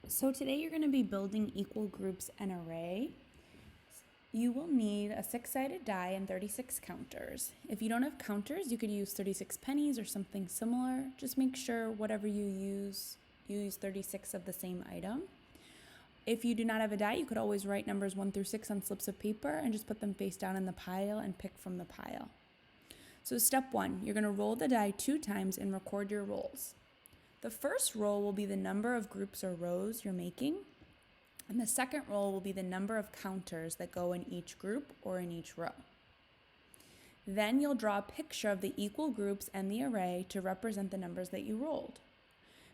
So today you're going to be building equal groups and array. You will need a 6-sided die and 36 counters. If you don't have counters, you could use 36 pennies or something similar. Just make sure whatever you use 36 of the same item. If you do not have a die, you could always write numbers 1 through 6 on slips of paper and just put them face down in the pile and pick from the pile. So step 1, you're going to roll the die 2 times and record your rolls. The first roll will be the number of groups or rows you're making, and the second roll will be the number of counters that go in each group or in each row. Then you'll draw a picture of the equal groups and the array to represent the numbers that you rolled.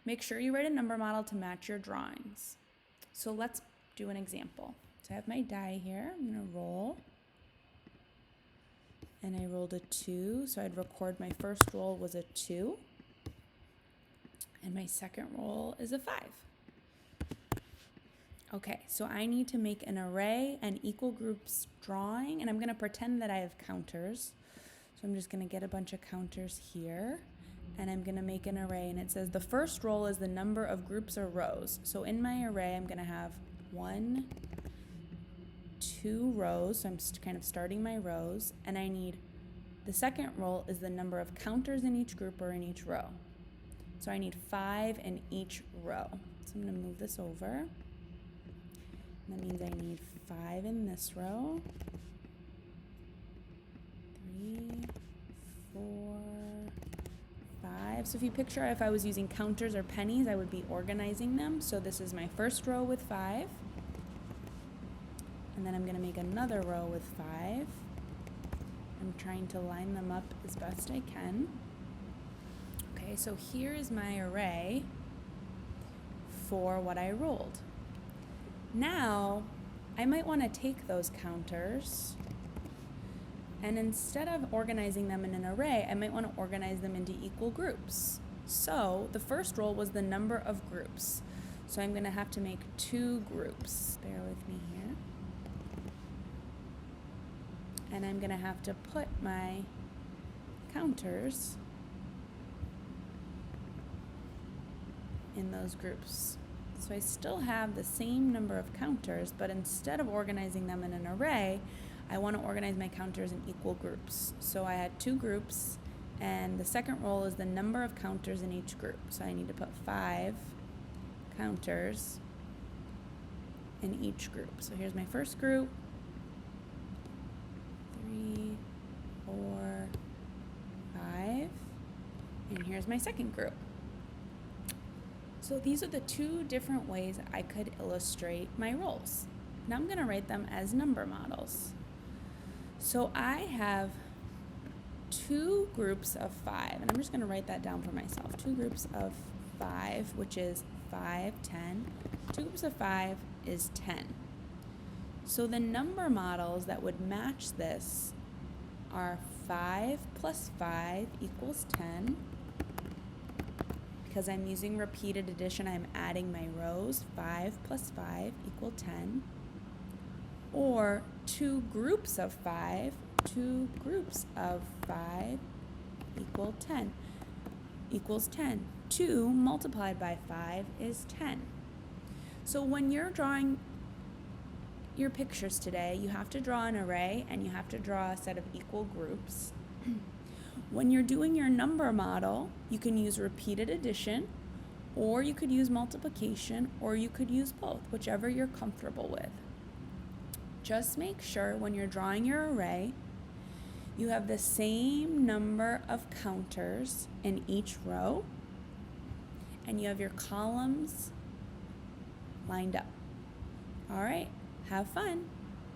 Make sure you write a number model to match your drawings. So let's do an example. So I have my die here. I'm going to roll. And I rolled a 2, so I'd record my first roll was a 2. And my second roll is a 5. Okay, so I need to make an array and equal groups drawing, and I'm going to pretend that I have counters. So I'm just going to get a bunch of counters here, and I'm going to make an array, and it says the first roll is the number of groups or rows. So in my array, I'm going to have 1, 2 rows, so I'm kind of starting my rows, and I need the second roll is the number of counters in each group or in each row. So I need 5 in each row. So I'm going to move this over. That means I need 5 in this row. 3, 4, 5. So if you picture if I was using counters or pennies, I would be organizing them. So this is my first row with 5. And then I'm going to make another row with 5. I'm trying to line them up as best I can. Okay, so here is my array for what I rolled. Now, I might want to take those counters, and instead of organizing them in an array, I might want to organize them into equal groups. So the first roll was the number of groups. So I'm going to have to make 2 groups. Bear with me here. And I'm going to have to put my counters in those groups. So I still have the same number of counters, but instead of organizing them in an array, I want to organize my counters in equal groups. So I had 2 groups, and the second roll is the number of counters in each group. So I need to put 5 counters in each group. So here's my first group, 3, 4, 5, and here's my second group. So these are the 2 different ways I could illustrate my rolls. Now I'm going to write them as number models. So I have 2 groups of 5, and I'm just going to write that down for myself. 2 groups of 5, which is 5, 10. 2 groups of 5 is 10. So the number models that would match this are 5 plus 5 equals 10. Because I'm using repeated addition, I'm adding my rows. 5 plus 5 equal 10. Or 2 groups of 5, 2 groups of 5 equals 10. 2 multiplied by 5 is 10. So when you're drawing your pictures today, you have to draw an array and you have to draw a set of equal groups. When you're doing your number model, you can use repeated addition, or you could use multiplication, or you could use both, whichever you're comfortable with. Just make sure when you're drawing your array, you have the same number of counters in each row, and you have your columns lined up. All right, have fun.